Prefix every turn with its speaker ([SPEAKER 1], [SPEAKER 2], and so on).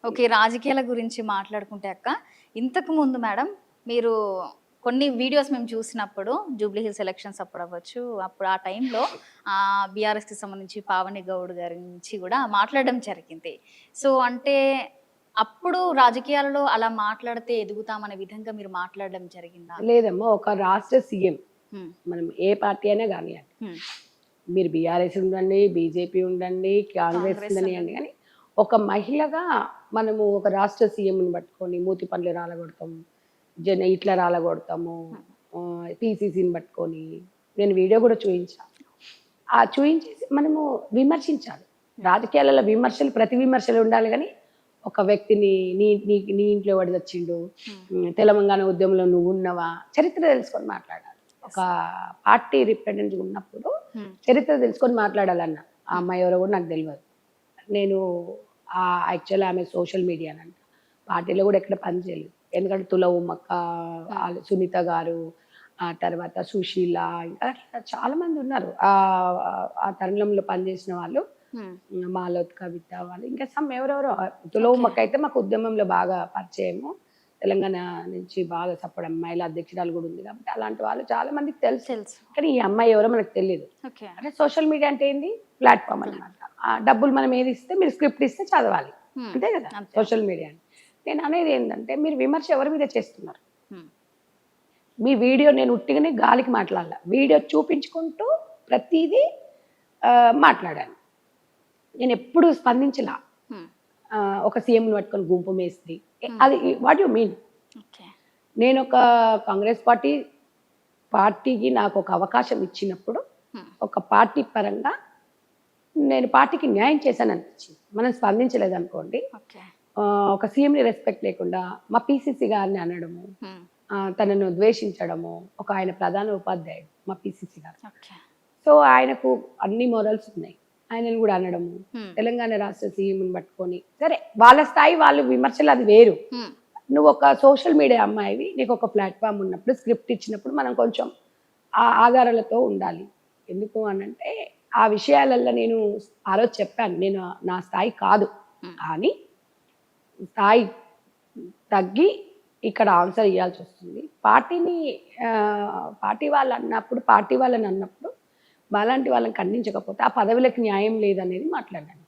[SPEAKER 1] Okay. రాజకీయాల గురించి మాట్లాడుకుంటే అక్క, ఇంతకు ముందు మేడం మీరు కొన్ని వీడియోస్ మేము చూసినప్పుడు జూబ్లీ హిల్స్ ఎలక్షన్స్ అప్పుడవ్వచ్చు. అప్పుడు ఆ టైంలో బీఆర్ఎస్‌కి సంబంధించి పావని గౌడ్ గారి నుంచి గూడా మాట్లాడడం జరిగింది. సో, అంటే అప్పుడు రాజకీయాలలో అలా మాట్లాడితే ఎదుగుతామనే విధంగా మీరు మాట్లాడడం జరిగిందా?
[SPEAKER 2] లేదమ్మా, ఒక రాష్ట్ర సీఎం
[SPEAKER 1] హ్మ్.
[SPEAKER 2] మనం ఏ పార్టీ అయినా కానివ్వండి,
[SPEAKER 1] హ్మ్.
[SPEAKER 2] మీరు బీఆర్ఎస్ ఉండండి, బీజేపీ ఉండండి, కాంగ్రెస్
[SPEAKER 1] కాంగ్రెస్
[SPEAKER 2] ఉండనియండి,
[SPEAKER 1] ఉండండి.
[SPEAKER 2] కానీ ఒక మహిళగా మనము ఒక రాష్ట్ర సీఎంని పట్టుకొని మూతి పండ్లు రాలగొడతాము, ఇట్లా రాలగొడతాము, పీసీసీని పట్టుకొని నేను వీడియో కూడా చూపించాను. ఆ చూయించేసి మనము విమర్శించాలి. రాజకీయాలలో విమర్శలు, ప్రతి విమర్శలు ఉండాలి, కానీ ఒక వ్యక్తిని నీ నీ నీ ఇంట్లో ఎవడు చచ్చిండు, తెలంగాణ ఉద్యమంలో నువ్వు ఉన్నవా, చరిత్ర తెలుసుకొని మాట్లాడాలి. ఒక పార్టీ రిప్రజెంటేటివ్ ఉన్నప్పుడు చరిత్ర తెలుసుకొని మాట్లాడాలన్న. ఆ అమ్మాయి ఎవరో కూడా నాకు తెలియదు. నేను యాక్చువల్లీ ఆమె సోషల్ మీడియానంట, పార్టీలో కూడా ఎక్కడ పని చేయలేదు. ఎందుకంటే తుల ఉమ్మక్క, సునీత గారు, ఆ తర్వాత సుశీల, ఇంకా అట్లా చాలా మంది ఉన్నారు ఆ తరుణంలో పనిచేసిన వాళ్ళు. మాలోత్ కవిత వాళ్ళు, ఇంకా ఎవరెవరో. తుల ఉమ్మక్క అయితే మాకు ఉద్యమంలో బాగా పరిచయము, తెలంగాణ నుంచి బాగా సపోర్ట్, అమ్మాయిల అధ్యక్షురాలు కూడా ఉంది కాబట్టి అలాంటి వాళ్ళు చాలా మందికి తెలుసు. కానీ ఈ అమ్మాయి ఎవరో మనకు తెలియదు. అంటే సోషల్ మీడియా అంటే ఏంది, ప్లాట్ఫామ్ అనమాట. డబ్బులు మనం ఏది ఇస్తే, మీరు స్క్రిప్ట్ ఇస్తే చదవాలి, అంతే కదా సోషల్ మీడియా. నేను అనేది ఏంటంటే, మీరు విమర్శ ఎవరి మీద చేస్తున్నారు? మీ వీడియో నేను ఉట్టిగానే గాలికి మాట్లాడాల, వీడియో చూపించుకుంటూ ప్రతిదీ మాట్లాడాను. నేను ఎప్పుడు స్పందించలా. ఒక సీఎంని పట్టుకొని గుంపు మేస్త్రి, అది వాట్ యు మీన్? నేను ఒక కాంగ్రెస్ పార్టీకి నాకు ఒక అవకాశం ఇచ్చినప్పుడు, ఒక పార్టీ పరంగా నేను పార్టీకి న్యాయం చేశాను అనిపించింది. మనం స్పందించలేదు అనుకోండి, ఒక సీఎంని రెస్పెక్ట్ లేకుండా మా పీసీసీ గారిని అనడము, తనను ద్వేషించడము. ఒక ఆయన ప్రధాన ఉపాధ్యాయుడు మా పీసీసీ గారు. సో ఆయనకు అన్ని మోరల్స్ ఉన్నాయి, ఆయనను కూడా అనడము, తెలంగాణ రాష్ట్ర సీఎంని పట్టుకొని. సరే, వాళ్ళ స్థాయి వాళ్ళు విమర్శలు, అది వేరు. నువ్వు ఒక సోషల్ మీడియా అమ్మాయివి, నీకు ఒక ప్లాట్ఫామ్ ఉన్నప్పుడు, స్క్రిప్ట్ ఇచ్చినప్పుడు మనం కొంచెం ఆ ఆధారాలతో ఉండాలి. ఎందుకు అనంటే, ఆ విషయాలల్లో నేను ఆ రోజు చెప్పాను, నేను నా స్థాయి కాదు, కానీ స్థాయి తగ్గి ఇక్కడ ఆన్సర్ ఇవ్వాల్సి వస్తుంది. పార్టీ వాళ్ళని అన్నప్పుడు, మాలాంటి వాళ్ళని ఖండించకపోతే ఆ పదవులకు న్యాయం లేదనేది మాట్లాడాను.